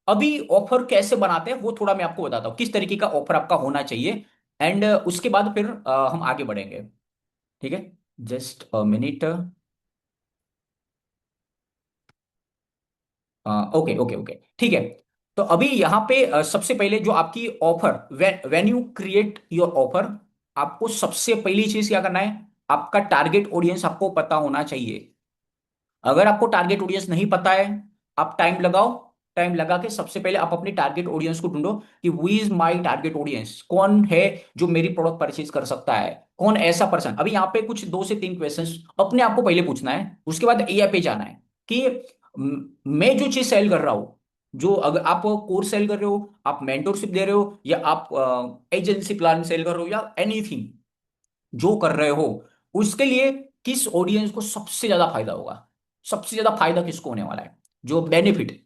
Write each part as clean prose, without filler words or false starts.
अभी ऑफर कैसे बनाते हैं वो थोड़ा मैं आपको बताता हूँ, किस तरीके का ऑफर आपका होना चाहिए। एंड उसके बाद फिर हम आगे बढ़ेंगे। ठीक है, just a minute. Okay okay okay, ठीक है। तो अभी यहाँ पे सबसे पहले जो आपकी offer, when you create your offer, आपको सबसे पहली चीज क्या करना है, आपका टारगेट ऑडियंस आपको पता होना चाहिए। अगर आपको टारगेट ऑडियंस नहीं पता है, आप टाइम लगाओ। टाइम लगा के सबसे पहले आप अपनी टारगेट ऑडियंस को ढूंढो कि who is my target audience, कौन है जो मेरी प्रोडक्ट परचेज कर सकता है, कौन ऐसा पर्सन। अभी यहाँ पे कुछ 2 से 3 क्वेश्चंस अपने आप को पहले पूछना है, उसके बाद एआई पे जाना है कि मैं जो चीज सेल कर रहा हूं, जो अगर आप कोर्स सेल कर रहे हो, आप मेंटोरशिप दे रहे हो, या आप एजेंसी प्लान सेल कर रहे हो, या एनीथिंग जो कर रहे हो, उसके लिए किस ऑडियंस को सबसे ज्यादा फायदा होगा, सबसे ज्यादा फायदा किसको होने वाला है, जो बेनिफिट,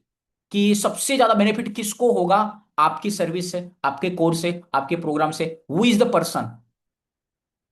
कि सबसे ज्यादा बेनिफिट किसको होगा आपकी सर्विस से, आपके कोर्स से, आपके प्रोग्राम से। हु इज द पर्सन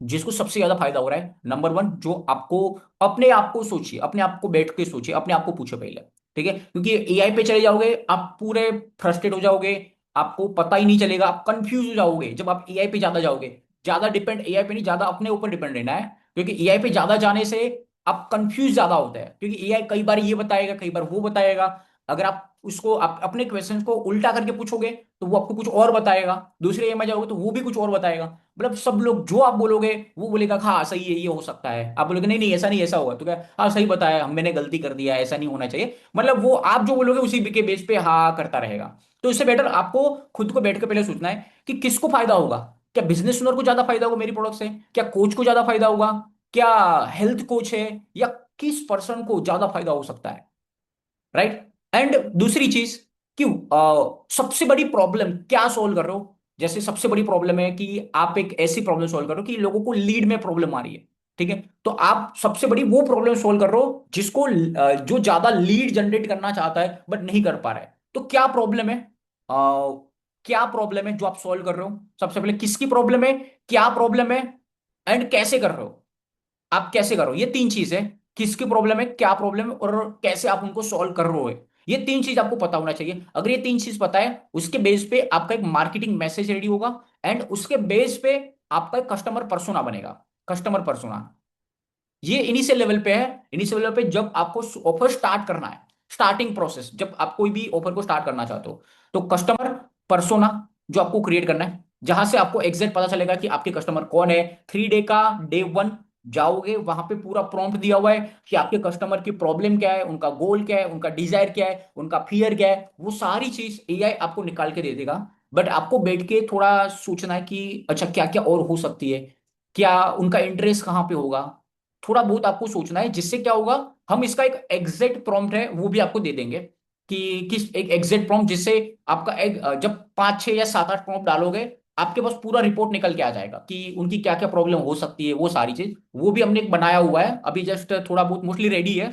जिसको सबसे ज्यादा फायदा हो रहा है, नंबर वन। जो आपको अपने आप को सोचिए, अपने आप को बैठ के सोचिए, अपने आप को पूछे पहले। ठीक है, क्योंकि एआई पे चले जाओगे आप पूरे फ्रस्ट्रेट हो जाओगे, आपको पता ही नहीं चलेगा, आप कंफ्यूज हो जाओगे जब आप एआई पे ज्यादा जाओगे। ज्यादा डिपेंड एआई पे नहीं, ज्यादा अपने ऊपर डिपेंड रहना है, क्योंकि एआई पे ज्यादा जाने से आप कंफ्यूज ज्यादा होते हैं, क्योंकि एआई कई बार ये बताएगा, कई बार वो बताएगा। अगर आप उसको आप अपने क्वेश्चन को उल्टा करके पूछोगे तो वो आपको कुछ और बताएगा, दूसरे एआई में जाओगे तो वो भी कुछ और बताएगा। मतलब सब लोग जो आप बोलोगे वो बोलेगा हाँ सही है, ये हो सकता है, आप बोलोगे नहीं नहीं ऐसा नहीं, ऐसा होगा, तो क्या हाँ सही बताया, मैंने गलती कर दिया, ऐसा नहीं होना चाहिए। मतलब वो आप जो बोलोगे उसी के बेस पे हाँ करता रहेगा। तो इससे बेटर आपको खुद को बैठ के पहले सोचना है कि किसको फायदा होगा। क्या बिजनेस ओनर को ज्यादा फायदा होगा मेरी प्रोडक्ट से, क्या कोच को ज्यादा फायदा होगा, क्या हेल्थ कोच है, या किस पर्सन को ज्यादा फायदा हो सकता है। राइट। एंड दूसरी चीज, क्यों सबसे बड़ी प्रॉब्लम क्या सोल्व कर रहे हो। जैसे सबसे बड़ी प्रॉब्लम है कि आप एक ऐसी प्रॉब्लम सोल्व करो कि लोगों को लीड में प्रॉब्लम आ रही है। ठीक है, तो आप सबसे बड़ी वो प्रॉब्लम सोल्व कर रहे हो जिसको जो ज्यादा लीड जनरेट करना चाहता है बट नहीं कर पा रहा है। तो क्या प्रॉब्लम है, क्या प्रॉब्लम है जो आप सोल्व कर रहे हो, सबसे पहले किसकी प्रॉब्लम है, क्या प्रॉब्लम है, एंड कैसे कर रहे हो, आप कैसे करो। ये तीन चीज है, किसकी प्रॉब्लम है, क्या प्रॉब्लम है, और कैसे आप उनको सॉल्व कर रहे हो। ये तीन चीज आपको पता होना चाहिए। अगर ये तीन चीज पता है, उसके बेस पे आपका एक मार्केटिंग मैसेज रेडी होगा, एंड उसके बेस पे आपका एक कस्टमर पर्सोना बनेगा। कस्टमर पर्सोना ये इनिशियल लेवल पे है। इनिशियल लेवल पे जब आपको ऑफर स्टार्ट करना है, स्टार्टिंग प्रोसेस, जब आप कोई भी ऑफर को स्टार्ट करना चाहते हो, तो कस्टमर पर्सोना जो आपको क्रिएट करना है, जहां से आपको एग्जैक्ट पता चलेगा कि आपके कस्टमर कौन है। 3 डे का डे वन जाओगे, वहां पे पूरा प्रॉम्प्ट दिया हुआ है कि आपके कस्टमर की प्रॉब्लम क्या है, उनका गोल क्या है, उनका डिजायर क्या है, उनका फियर क्या है। वो सारी चीज एआई आपको निकाल के दे देगा। बट आपको बैठ के थोड़ा सोचना है कि अच्छा क्या क्या और हो सकती है, क्या उनका इंटरेस्ट कहाँ पे होगा। थोड़ा बहुत आपको सोचना है, जिससे क्या होगा, हम इसका एक एग्जैक्ट प्रॉम्प्ट है वो भी आपको दे देंगे कि किस एक एग्जैक्ट प्रॉम्प्ट, जिससे आपका एक जब 5 6 या 7 8 प्रॉम्प्ट डालोगे, आपके पास पूरा रिपोर्ट निकल के आ जाएगा कि उनकी क्या क्या प्रॉब्लम हो सकती है। वो सारी चीज वो भी हमने एक बनाया हुआ है अभी, जस्ट थोड़ा बहुत मोस्टली रेडी है।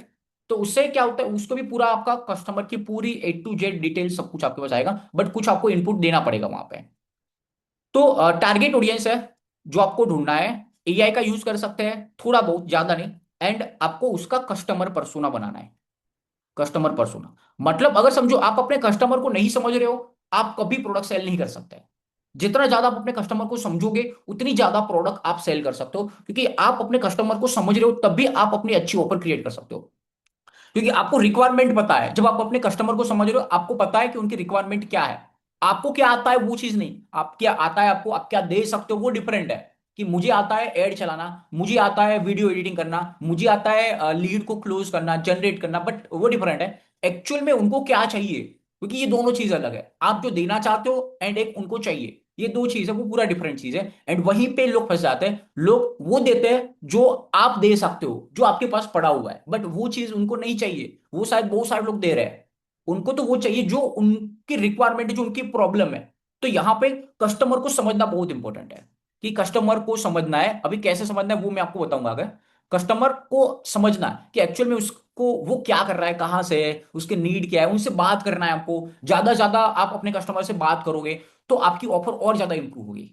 तो उससे क्या होता है, उसको भी पूरा आपका कस्टमर की पूरी A to Z डिटेल सब कुछ आपके पास आएगा, बट कुछ आपको इनपुट देना पड़ेगा वहां पे। तो टारगेट ऑडियंस है जो आपको ढूंढना है, एआई का यूज कर सकते हैं थोड़ा बहुत, ज्यादा नहीं। एंड आपको उसका कस्टमर पर्सोना बनाना है। कस्टमर पर्सोना मतलब, अगर समझो आप अपने कस्टमर को नहीं समझ रहे हो, आप कभी प्रोडक्ट सेल नहीं कर सकते। जितना ज्यादा आप अपने कस्टमर को समझोगे, उतनी ज्यादा प्रोडक्ट आप सेल कर सकते हो, क्योंकि आप अपने कस्टमर को समझ रहे हो तभी आप अपनी अच्छी ऑफर क्रिएट कर सकते हो। क्योंकि आपको रिक्वायरमेंट पता है, जब आप अपने कस्टमर को समझ रहे हो आपको पता है कि उनकी रिक्वायरमेंट क्या है। आपको क्या आता है वो चीज नहीं, आप क्या आता है आपको, आप क्या दे सकते हो वो डिफरेंट है। कि मुझे आता है एड चलाना, मुझे आता है वीडियो एडिटिंग करना, मुझे आता है लीड को क्लोज करना, जनरेट करना, बट वो डिफरेंट है। एक्चुअल में उनको क्या चाहिए, क्योंकि ये दोनों चीज अलग है। आप जो देना चाहते हो एंड एक उनको चाहिए, ये दो चीज है, वो पूरा डिफरेंट चीज है। एंड वहीं पे लोग फंस जाते हैं। लोग वो देते हैं जो आप दे सकते हो, जो आपके पास पड़ा हुआ है, बट वो चीज उनको नहीं चाहिए। वो शायद बहुत सारे लोग दे रहे हैं, उनको तो वो चाहिए जो उनकी रिक्वायरमेंट, जो उनकी प्रॉब्लम है। तो यहाँ पे कस्टमर को समझना बहुत इंपॉर्टेंट है, कि कस्टमर को समझना है। अभी कैसे समझना है वो मैं आपको बताऊंगा आगे। कस्टमर को समझना है कि एक्चुअल में उसको वो क्या कर रहा है, कहाँ से है, उसके नीड क्या है, उनसे बात करना है आपको। ज्यादा ज्यादा आप अपने कस्टमर से बात करोगे तो आपकी ऑफर और ज्यादा इंप्रूव होगी।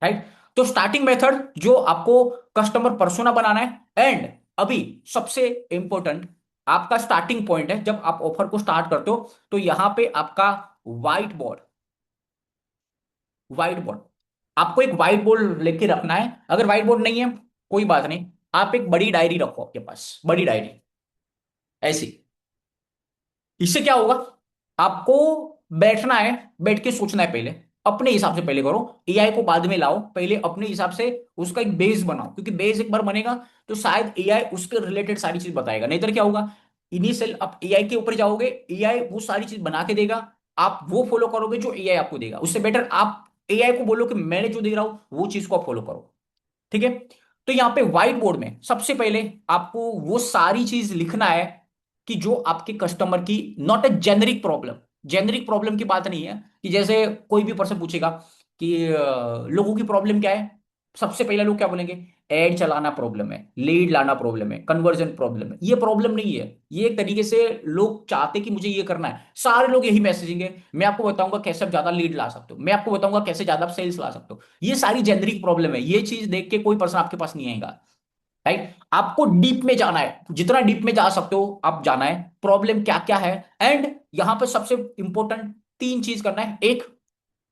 राइट। तो स्टार्टिंग मेथड जो आपको कस्टमर पर्सोना बनाना है। एंड अभी सबसे इंपॉर्टेंट, आपका स्टार्टिंग पॉइंट है जब आप ऑफर को स्टार्ट करते हो। तो यहां पे आपका व्हाइट बोर्ड, व्हाइट बोर्ड, आपको एक व्हाइट बोर्ड लेके रखना है। अगर व्हाइट बोर्ड नहीं है कोई बात नहीं, आप एक बड़ी डायरी रखो आपके पास, बड़ी डायरी ऐसी। इससे क्या होगा, आपको बैठना है, बैठ के सोचना है पहले, अपने हिसाब से पहले करो, एआई को बाद में लाओ, पहले अपने हिसाब से उसका एक बेस बनाओ, क्योंकि बेस एक बार बनेगा तो शायद एआई उसके रिलेटेड सारी चीज बताएगा। नहीं तो क्या होगा, इनिशियल आप एआई के ऊपर जाओगे, एआई वो सारी चीज बना के देगा, आप वो फॉलो करोगे जो एआई आपको देगा। उससे बेटर आप एआई को बोलो कि मैंने जो दे रहा हूं वो चीज को आप फॉलो करो। ठीक है। तो यहां पे व्हाइट बोर्ड में सबसे पहले आपको वो सारी चीज लिखना है कि जो आपके कस्टमर की, not a generic problem, generic problem की बात नहीं है कि जैसे कोई भी पर्सन पूछेगा कि लोगों की प्रॉब्लम क्या है, सबसे पहले लोग क्या बोलेंगे, एड चलाना प्रॉब्लम है, लीड लाना प्रॉब्लम है, कन्वर्जन प्रॉब्लम है। ये प्रॉब्लम नहीं है, ये एक तरीके से लोग चाहते कि मुझे ये करना है, सारे लोग यही मैसेजिंग है, मैं आपको बताऊंगा कैसे आप ज्यादा लीड ला सकते हो, मैं आपको बताऊंगा कैसे ज्यादा आप सेल्स ला सकते हो। ये सारी जेनरिक प्रॉब्लम है, ये चीज देख के कोई पर्सन आपके पास नहीं आएगा। राइट, आपको डीप में जाना है, जितना डीप में जा सकते हो आप जाना है, प्रॉब्लम क्या क्या है। एंड यहां पर सबसे इंपॉर्टेंट तीन चीज करना है। एक,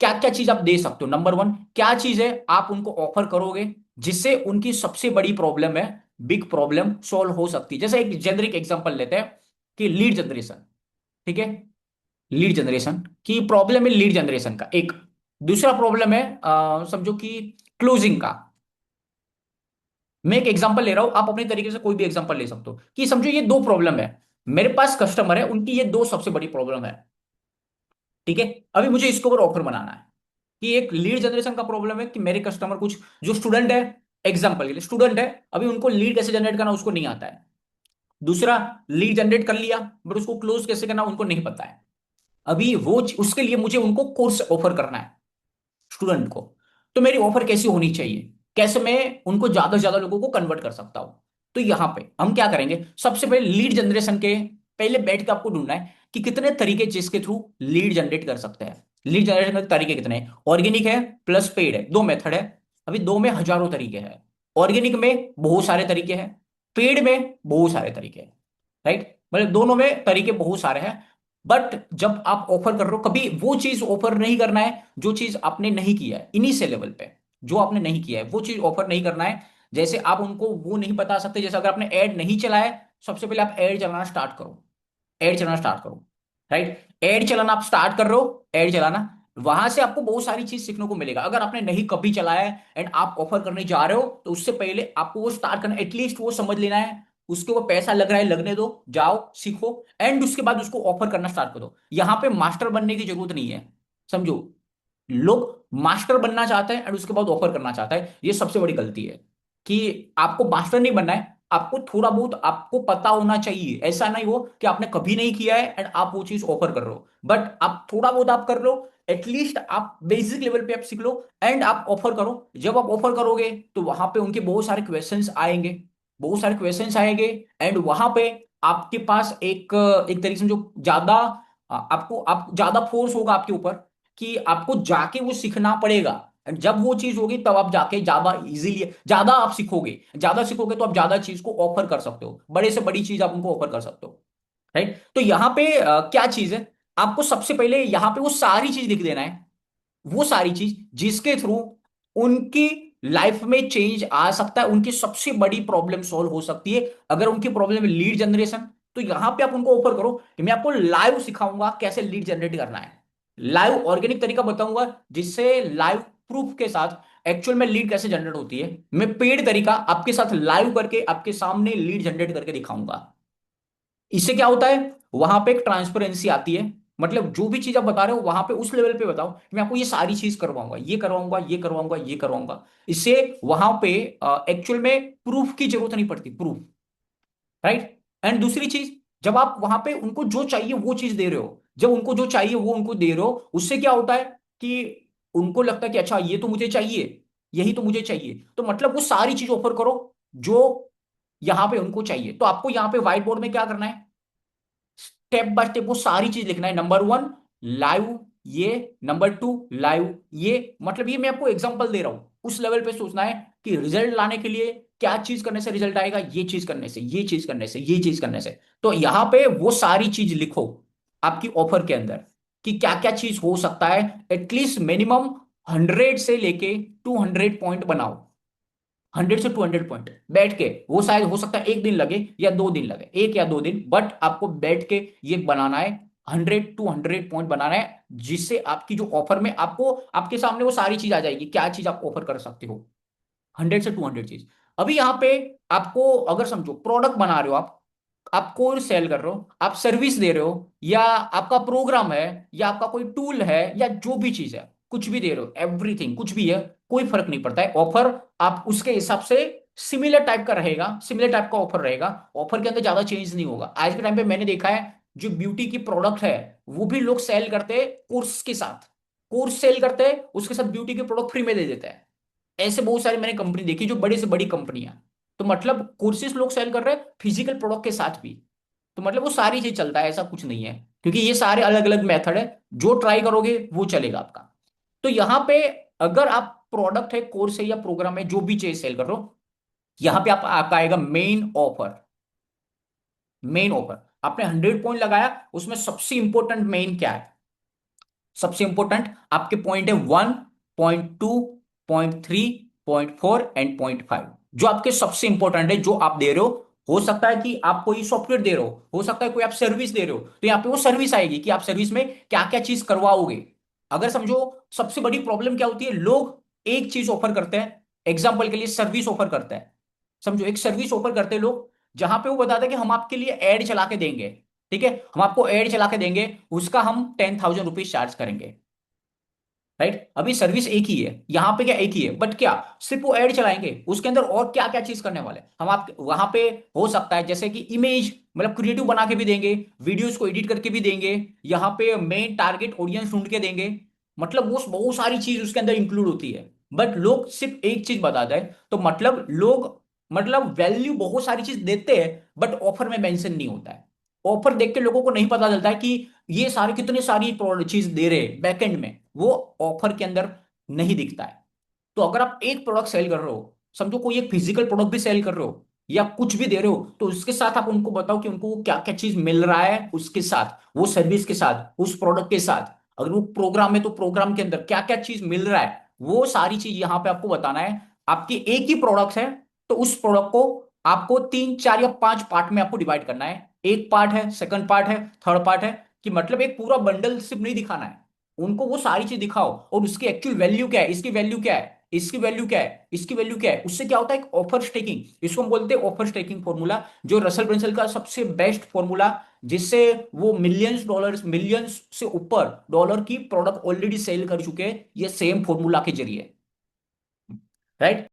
क्या क्या चीज आप दे सकते हो, नंबर वन क्या चीज है आप उनको ऑफर करोगे जिससे उनकी सबसे बड़ी प्रॉब्लम है, बिग प्रॉब्लम सॉल्व हो सकती है। जैसे एक जेनरिक एग्जांपल लेते हैं कि लीड जनरेशन। ठीक है, लीड जनरेशन की प्रॉब्लम है, लीड जनरेशन का एक। दूसरा प्रॉब्लम है समझो कि क्लोजिंग का। मैं एक एग्जांपल ले रहा हूं, आप अपने तरीके से कोई भी एग्जांपल ले सकते हो कि समझो ये दो प्रॉब्लम है, मेरे पास कस्टमर है, उनकी ये दो सबसे बड़ी प्रॉब्लम है। ठीक है, अभी मुझे इसके ऊपर ऑफर बनाना है कि एक लीड जनरेशन का प्रॉब्लम है कि मेरे कस्टमर कुछ, जो स्टूडेंट है, एग्जांपल के लिए स्टूडेंट है, अभी उनको लीड कैसे जनरेट करना उसको नहीं आता है। दूसरा, लीड जनरेट कर लिया बट उसको क्लोज कैसे करना उनको नहीं पता है। अभी वो उसके लिए मुझे उनको कोर्स ऑफर करना है स्टूडेंट को। तो मेरी ऑफर कैसी होनी चाहिए, कैसे मैं उनको ज्यादा से ज्यादा लोगों को कन्वर्ट कर सकता हूं। तो यहां पे हम क्या करेंगे, सबसे पहले लीड जनरेशन के पहले बैठ के आपको ढूंढना है कि कितने तरीके जिसके थ्रू लीड जनरेट कर सकते हैं। लीड जनरेशन के तरीके कितने हैं, ऑर्गेनिक है प्लस पेड है, दो मेथड है। अभी दो में हजारों तरीके हैं, ऑर्गेनिक में बहुत सारे तरीके हैं, पेड में बहुत सारे तरीके हैं। राइट, मतलब दोनों में तरीके बहुत सारे हैं। बट जब आप ऑफर कर रहे हो, कभी वो चीज ऑफर नहीं करना है जो चीज आपने नहीं किया है इनिशियल लेवल पे, जो आपने नहीं किया है वो चीज ऑफर नहीं करना है। जैसे आप उनको वो नहीं बता सकते, जैसे अगर आपने ऐड नहीं चलाया है, सबसे पहले आप ऐड चलाना स्टार्ट करो, ऐड चलाना स्टार्ट करो। राइट, ऐड चलाना आप स्टार्ट कर रहे हो, ऐड चलाना, वहां से आपको बहुत सारी चीज सीखने को मिलेगा। अगर आपने नहीं कभी चलाया है एंड आप ऑफर करने जा रहे हो, तो उससे पहले आपको वो स्टार्ट करना, एटलीस्ट वो समझ लेना है, उसके ऊपर पैसा लग रहा है, लगने दो, जाओ सीखो, एंड उसके बाद उसको ऑफर करना स्टार्ट करो। यहां पे मास्टर बनने की जरूरत नहीं है, समझो। लोग मास्टर बनना चाहते हैं एंड उसके बाद ऑफर करना चाहता है, ये सबसे बड़ी गलती है। कि आपको मास्टर नहीं बनना है, आपको थोड़ा बहुत आपको पता होना चाहिए, ऐसा नहीं हो कि आपने कभी नहीं किया है एंड आप वो चीज ऑफर कर रहे हो, बट आप थोड़ा बहुत आप कर लो, एटलीस्ट आप बेसिक लेवल पे आप सीख लो एंड आप ऑफर करो। जब आप ऑफर करोगे तो वहां पे उनके बहुत सारे क्वेश्चंस आएंगे, बहुत सारे क्वेश्चंस आएंगे, एंड वहां पे आपके पास एक एक तरीके से जो ज्यादा आपको आप ज्यादा फोर्स होगा आपके ऊपर कि आपको जाके वो सीखना पड़ेगा। And जब वो चीज होगी तब आप जाके ज्यादा इजीली ज्यादा आप सीखोगे, ज्यादा सीखोगे तो आप ज्यादा चीज को ऑफर कर सकते हो, बड़े से बड़ी चीज आप उनको ऑफर कर सकते हो। राइट, तो यहां पे क्या चीज है, आपको सबसे पहले यहां पे वो सारी चीज लिख देना है, वो सारी चीज जिसके थ्रू उनकी लाइफ में चेंज आ सकता है, उनकी सबसे बड़ी प्रॉब्लम सॉल्व हो सकती है। अगर उनकी प्रॉब्लम है लीड जनरेशन, तो यहां पे आप उनको ऑफर करो कि मैं आपको लाइव सिखाऊंगा कैसे लीड जनरेट करना है, लाइव ऑर्गेनिक तरीका बताऊंगा जिससे लाइव प्रूफ के साथ एक्चुअल में लीड कैसे जनरेट होती है। मैं पेड तरीका आपके साथ लाइव करके आपके सामने लीड जनरेट करके दिखाऊंगा। इससे क्या होता है, वहां पे एक ट्रांसपेरेंसी आती है, मतलब जो भी चीज आप बता रहे हो वहां पे उस लेवल पे बताओ कि मैं आपको ये सारी चीज करवाऊंगा, ये करवाऊंगा, ये करवाऊंगा, ये करवाऊंगा। इससे वहां पे एक्चुअल में प्रूफ की जरूरत नहीं पड़ती, प्रूफ। राइट, एंड दूसरी चीज, जब आप वहां पे उनको जो चाहिए वो चीज दे रहे हो, जब उनको जो चाहिए वो उनको दे रहे हो, उससे क्या होता है कि उनको लगता है कि अच्छा ये तो मुझे चाहिए, यही तो मुझे चाहिए, तो मतलब वो सारी चीज ऑफर करो जो यहां पे उनको चाहिए। तो आपको यहां पे व्हाइट बोर्ड में क्या करना है, स्टेप बाय स्टेप वो सारी चीज लिखना है। नंबर वन, लाइव ये, नंबर टू लाइव ये, मतलब ये मैं आपको एग्जांपल दे रहा हूं, उस लेवल पे सोचना है कि रिजल्ट लाने के लिए क्या चीज करने से रिजल्ट आएगा, ये चीज करने से, ये चीज करने से, ये चीज करने से। तो यहां पे वो सारी चीज लिखो आपकी ऑफर के अंदर कि क्या क्या चीज हो सकता है। एटलीस्ट मिनिमम 100 से लेके 200 पॉइंट बनाओ। 100 से 200 पॉइंट बैठ के, वो शायद हो सकता है 1 दिन लगे या 2 दिन लगे, 1 या 2 दिन, बट आपको बैठ के ये बनाना है। 100 to 100 पॉइंट बनाना है, जिससे आपकी जो ऑफर में आपको आपके सामने वो सारी चीज आ जाएगी, क्या चीज आप ऑफर कर सकते हो। 100 से 200 चीज। अभी यहाँ पे आपको अगर समझो प्रोडक्ट बना रहे हो आप कोर्स सेल कर रहे हो, आप सर्विस दे रहे हो, या आपका प्रोग्राम है, या आपका कोई टूल है, या जो भी चीज है, कुछ भी दे रहे हो, एवरीथिंग कुछ भी है, कोई फर्क नहीं पड़ता है। ऑफर आप उसके हिसाब से सिमिलर टाइप का रहेगा, सिमिलर टाइप का ऑफर रहेगा। ऑफर के अंदर ज्यादा चेंज नहीं होगा। आज के टाइम पे मैंने देखा है जो ब्यूटी की प्रोडक्ट है वो भी लोग सेल करते हैं कोर्स के साथ। कोर्स सेल करते हैं, उसके साथ ब्यूटी के प्रोडक्ट फ्री में दे देते हैं। ऐसे बहुत सारी मैंने कंपनी देखी जो बड़ी से बड़ी कंपनियां। तो मतलब कोर्सेज लोग सेल कर रहे हैं फिजिकल प्रोडक्ट के साथ भी। तो मतलब वो सारी चीज चलता है, ऐसा कुछ नहीं है, क्योंकि ये सारे अलग अलग मेथड है, जो ट्राई करोगे वो चलेगा आपका। तो यहाँ पे अगर आप प्रोडक्ट है, कोर्स है, या प्रोग्राम है, जो भी चीज सेल कर रहे हो, यहाँ पे आपका आएगा मेन ऑफर। मेन ऑफर आपने 100 पॉइंट लगाया, उसमें सबसे इंपॉर्टेंट मेन क्या है? सबसे इंपॉर्टेंट आपके पॉइंट है 1, 2, पॉइंट 3, पॉइंट 4 एंड पॉइंट 5। जो आपके सबसे इंपॉर्टेंट है, जो आप दे रहे हो सकता है कि आप कोई सॉफ्टवेयर दे रहे हो सकता है कोई आप सर्विस दे रहे हो, तो यहाँ पे वो सर्विस आएगी कि आप सर्विस में क्या क्या चीज करवाओगे। अगर समझो सबसे बड़ी प्रॉब्लम क्या होती है, लोग एक चीज ऑफर करते हैं, एग्जाम्पल के लिए सर्विस ऑफर करते हैं। समझो एक सर्विस ऑफर करते हैं लोग, जहां पे वो बताते हैं कि हम आपके लिए एड चला के देंगे। ठीक है, हम आपको एड चला के देंगे, उसका हम 10,000 रुपीज चार्ज करेंगे। राइट, अभी सर्विस एक ही है, यहां पे क्या एक ही है, बट क्या सिर्फ वो ऐड चलाएंगे, उसके अंदर और क्या क्या चीज करने वाले हैं हम आप वहां पे। हो सकता है जैसे कि इमेज, मतलब क्रिएटिव बना के भी देंगे, वीडियोस को एडिट करके भी देंगे, यहाँ पे मेन टारगेट ऑडियंस ढूंढ के देंगे। मतलब वो बहुत सारी चीज उसके अंदर इंक्लूड होती है। बट लोग सिर्फ एक चीज बताते हैं, तो मतलब लोग मतलब वैल्यू बहुत सारी चीज देते हैं, बट ऑफर में मेंशन नहीं होता है। ऑफर देख के लोगों को नहीं पता चलता है कि ये सारे कितने सारी चीज दे रहे हैं बैकएंड में, वो ऑफर के अंदर नहीं दिखता है। तो अगर आप एक प्रोडक्ट सेल कर रहे हो, समझो कोई एक फिजिकल प्रोडक्ट भी सेल कर रहे हो, या कुछ भी दे रहे हो, तो उसके साथ आप उनको बताओ कि उनको क्या क्या चीज मिल रहा है, उसके साथ वो सर्विस के साथ उस प्रोडक्ट के साथ। अगर वो प्रोग्राम है तो प्रोग्राम के अंदर क्या क्या चीज मिल रहा है, वो सारी चीज यहां पे आपको बताना है। आपकी एक ही प्रोडक्ट है, तो उस प्रोडक्ट को आपको 3, 4 या 5 पार्ट में आपको डिवाइड करना है। एक पार्ट है, सेकंड पार्ट है, थर्ड पार्ट है, कि मतलब एक पूरा बंडल सिर्फ नहीं दिखाना है, उनको वो सारी चीज दिखाओ, और उसकी एक्चुअल वैल्यू क्या है, इसकी वैल्यू क्या है, इसकी वैल्यू क्या है, इसकी वैल्यू क्या है। उससे क्या होता है, एक ऑफर स्टेकिंग, इसको हम बोलते हैं ऑफर स्टेकिंग फॉर्मूला, जो रसल ब्रंसल का सबसे बेस्ट फॉर्मूला, जिससे वो मिलियंस डॉलर्स, मिलियंस से ऊपर डॉलर की प्रोडक्ट ऑलरेडी सेल कर चुके हैं ये सेम फॉर्मूला के जरिए। राइट।